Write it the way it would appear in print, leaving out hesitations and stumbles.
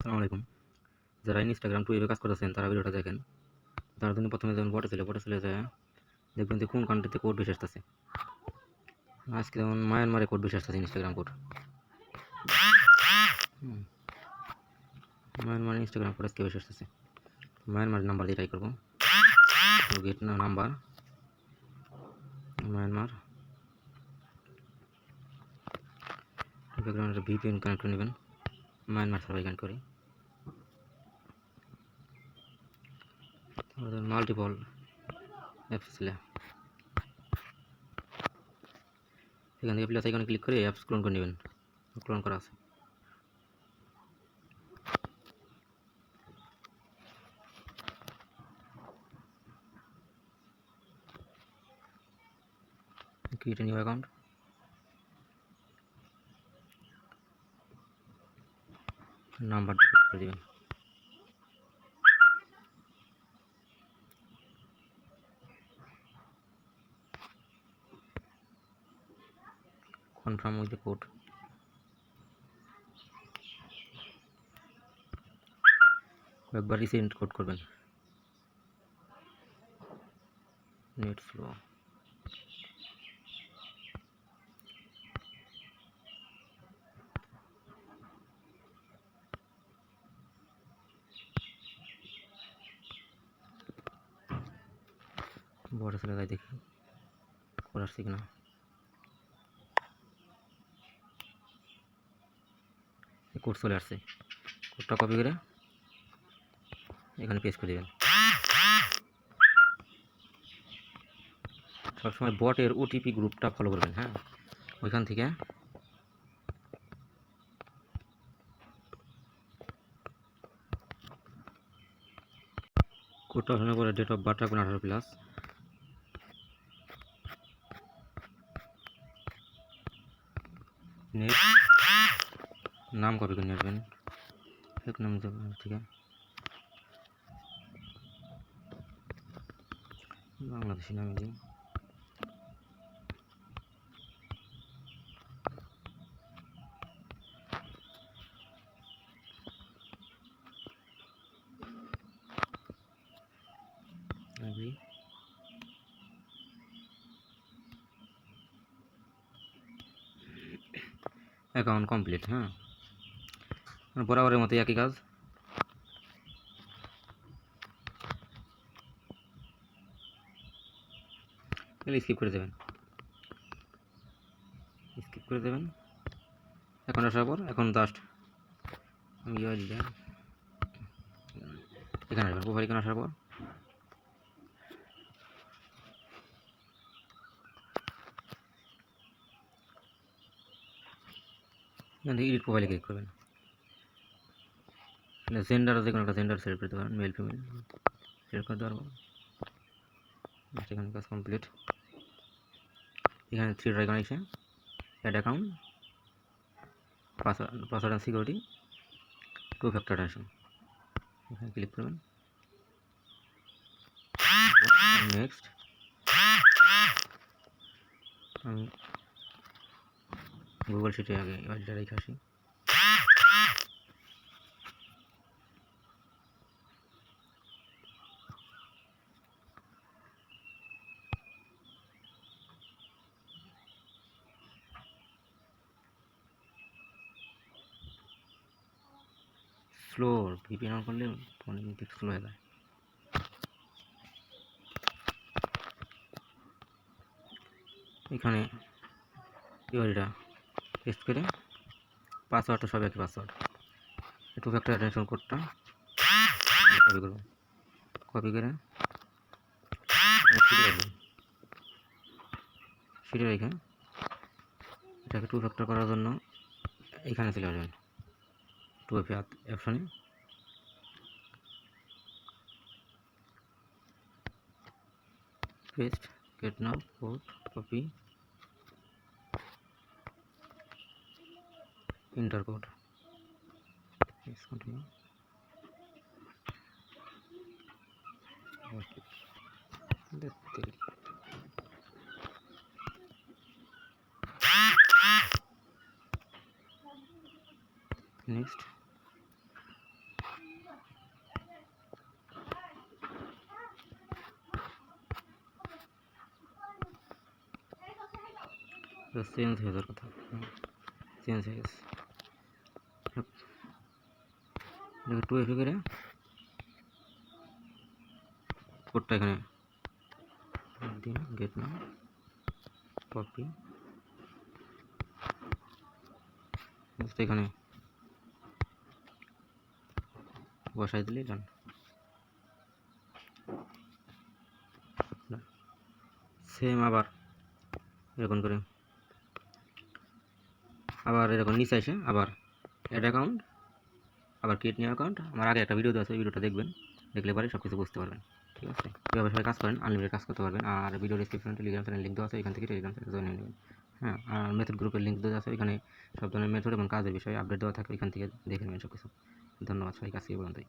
আসসালামু আলাইকুম। যারা ইনস্টাগ্রাম টুইবে কাজ করতেছেন তারা ভিডিওটা দেখেন। তার জন্য প্রথমে যেমন বটে চলে যায় দেখবেন যে কোন কান্ট্রিতে কোড বেশি আসতেছে। আজকে যেমন মায়ানমারে কোড বেশি আসতেছে ইনস্টাগ্রাম কোড। মায়ানমারে ইনস্টাগ্রাম কোড আজকে বেশি আসতেছে। মায়ানমারের নাম্বার দিয়ে ট্রাই করবো। গেট নাম্বার মায়ানমার ব্যাকগ্রাউন্ডে ভিপিএন কানেক্ট করে নেবেন। মায়ানমার সার্ভার কানেক্ট করি। মাল্টিপল অ্যাপস ছিল, এখান থেকে প্লাস আইকনে ক্লিক করে অ্যাপস ক্লোন করে নেবেন। ক্লোন করা আছে। ক্রিয়েট নিউ অ্যাকাউন্ট, নাম্বার করে দেবেন। Confirm with the code. একবার রিসেন্ট কোড করবেন। Net slow. বড় চলে যায়, দেখি কোড আসছে কিনা। কোড চলে আসছে। কোডটা কপি করে এখানে পেস্ট করে দেবেন। সবসময় বটের ওটিপি গ্রুপটা ফলো করবেন। হ্যাঁ, ওইখান থেকে কোডটা ওঠানোর পরে ডেট অফ বার্থ রাখবেন 18+। নাম কপি করে নিয়ে আসবেন। এক নাম থেকে বাংলাদেশি নাম দিন। Account complete. হ্যাঁ, বরাবরের মতো একই কাজ। স্কিপ করে দেবেন, স্কিপ করে দেবেন। এখন আসার পর এখন জাস্ট এখানে আসবেন। প্রোফাইল এখানে আসার পর এখান থেকে এডিট প্রোফাইলে ক্লিক করবেন। জেন্ডার যে কোনো একটা জেন্ডার সিলেক্ট করতে পারেন, মেল ফিমেল সিলেক্ট করে দেওয়ার পর এখানে কাজ কমপ্লিট। এখানে 3 আইকন এসে add account, password and security, 2 factor authentication এখানে ক্লিক করবেন। নেক্সট। আমি গুগল শিটে আগে আইডিটা রেখে আসি। স্লো ভিপিএন অন করলে ফোনে কিন্তু স্লো হয়ে যায়। এখানে ইউআইডিটা পেস্ট করে পাসওয়ার্ডটা সব একই পাসওয়ার্ড, 2 ফ্যাক্টর অথেন্টিকেশন কোডটা কপি করব। কপি করে শিটে রেখে এটাকে 2 ফ্যাক্টর করার জন্য এখানে চলে আসবেন। 2FA অপশনে paste, get now code, copy, enter code, continue. Next. Change হয়ে যাওয়ার কথা, চেঞ্জ হয়ে গেছে। টু এফে করে কোডটা এখানে দিন, গেট নাম, কপি, এখানে বসাই দিলে ডান। সেম আবার এরকম করে আবার এরকম নিচে এসে আবার অ্যাড অ্যাকাউন্ট, আবার ক্রিয়েট নিউ অ্যাকাউন্ট। আমার আগে একটা ভিডিও দেওয়া আছে, ওই ভিডিওটা দেখবেন, দেখলে পরে সব কিছু বুঝতে পারবেন। ঠিক আছে, কীভাবে সবাই কাজ করেন, আনলিমিটেড কাজ করতে পারবেন। আর ভিডিও ডিসক্রিপশনে টেলিগ্রাম চ্যানেল লিঙ্ক দেওয়া আছে, এখান থেকে টেলিগ্রাম চ্যানেল জয়েন নেবেন। হ্যাঁ, আর মেথড গ্রুপের লিঙ্ক দেওয়া আছে, এখানে সব ধরনের মেথড এবং কাজের বিষয়ে আপডেট দেওয়া থাকে, এখান থেকে দেখে নেবেন সব কিছু। ধন্যবাদ সবাইকে, আজকে এই পর্যন্তই।